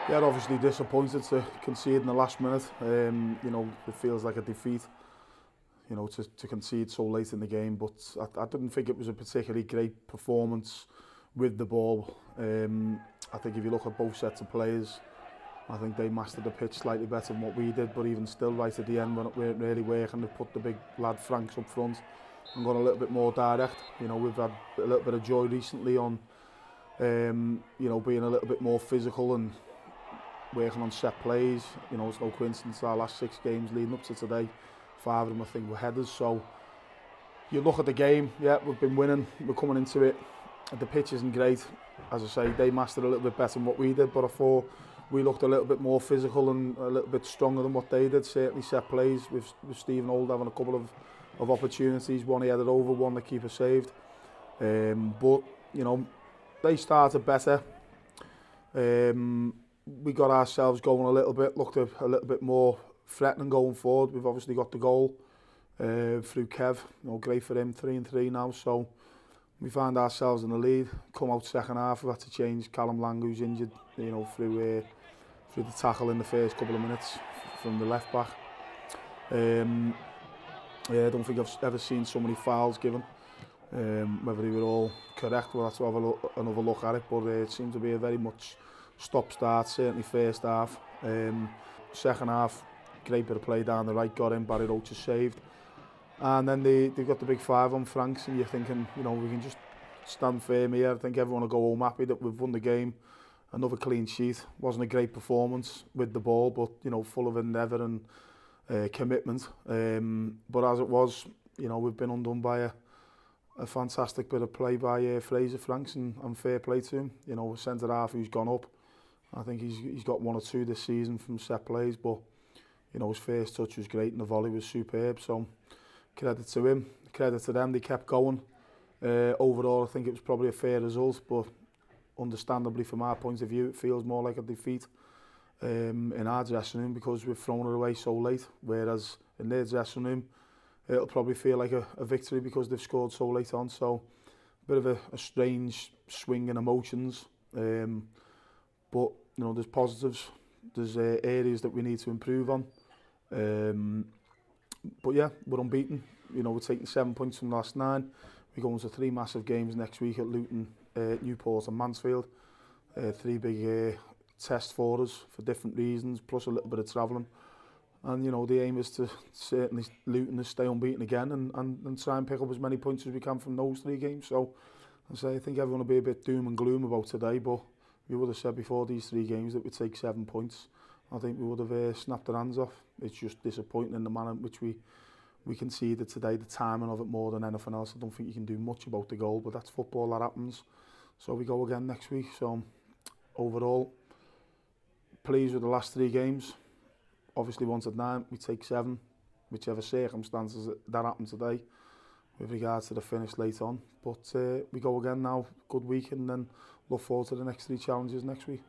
Yeah, obviously disappointed to concede in the last minute. You know, it feels like a defeat, you know, to concede so late in the game. But I didn't think it was a particularly great performance with the ball. I think if you look at both sets of players, I think they mastered the pitch slightly better than what we did. But even still, right at the end, when it weren't really working, they put the big lad Franks up front and gone a little bit more direct. You know, we've had a little bit of joy recently on, you know, being a little bit more physical and working on set plays. You know, it's no coincidence our last 6 games leading up to today, 5 of them I think were headers. So you look at the game, yeah, we've been winning, we're coming into it. The pitch isn't great. As I say, they mastered a little bit better than what we did, but I thought we looked a little bit more physical and a little bit stronger than what they did. Certainly set plays with Stephen Old having a couple of opportunities, one he headed over, one the keeper saved. But, you know, they started better. We got ourselves going a little bit, looked a little bit more threatening going forward. We've obviously got the goal through Kev, you know, great for him, 3-3 now. So we found ourselves in the lead. Come out second half, we had to change Callum Lang, who's injured, you know, through the tackle in the first couple of minutes from the left back. Yeah, I don't think I've ever seen so many fouls given. Whether they were all correct, we'll have to have another look at it, but it seemed to be a very much stop-start, certainly first half. Second half, great bit of play down the right, got in, Barry Roach saved. And then they got the big 5 on Franks, and you're thinking, you know, we can just stand firm here. I think everyone will go home happy that we've won the game. Another clean sheet. Wasn't a great performance with the ball, but, you know, full of endeavour and commitment. But as it was, you know, we've been undone by a fantastic bit of play by Fraser Franks, and fair play to him. You know, a centre half who's gone up. I think he's got 1 or 2 this season from set plays, but, you know, his first touch was great and the volley was superb. So credit to him, credit to them. They kept going. Overall, I think it was probably a fair result, but understandably from our point of view, it feels more like a defeat in our dressing room because we've thrown it away so late. Whereas in their dressing room, it'll probably feel like a victory because they've scored so late on. So a bit of a strange swing in emotions. But, you know, there's positives. There's areas that we need to improve on. But yeah, we're unbeaten. You know, we're taking 7 points from the last 9. We're going to 3 massive games next week at Luton, Newport and Mansfield. 3 big tests for us for different reasons, plus a little bit of travelling. And, you know, the aim is to certainly Luton to stay unbeaten again and try and pick up as many points as we can from those 3 games. So, I think everyone will be a bit doom and gloom about today, but we would have said before these 3 games that we'd take 7 points. I think we would have snapped our hands off. It's just disappointing in the manner in which we conceded today, the timing of it more than anything else. I don't think you can do much about the goal, but that's football, that happens. So we go again next week. So overall, pleased with the last 3 games. Obviously wanted 9, we take 7, whichever circumstances that happened today with regards to the finish late on. But we go again now, good week, and then look forward to the next 3 challenges next week.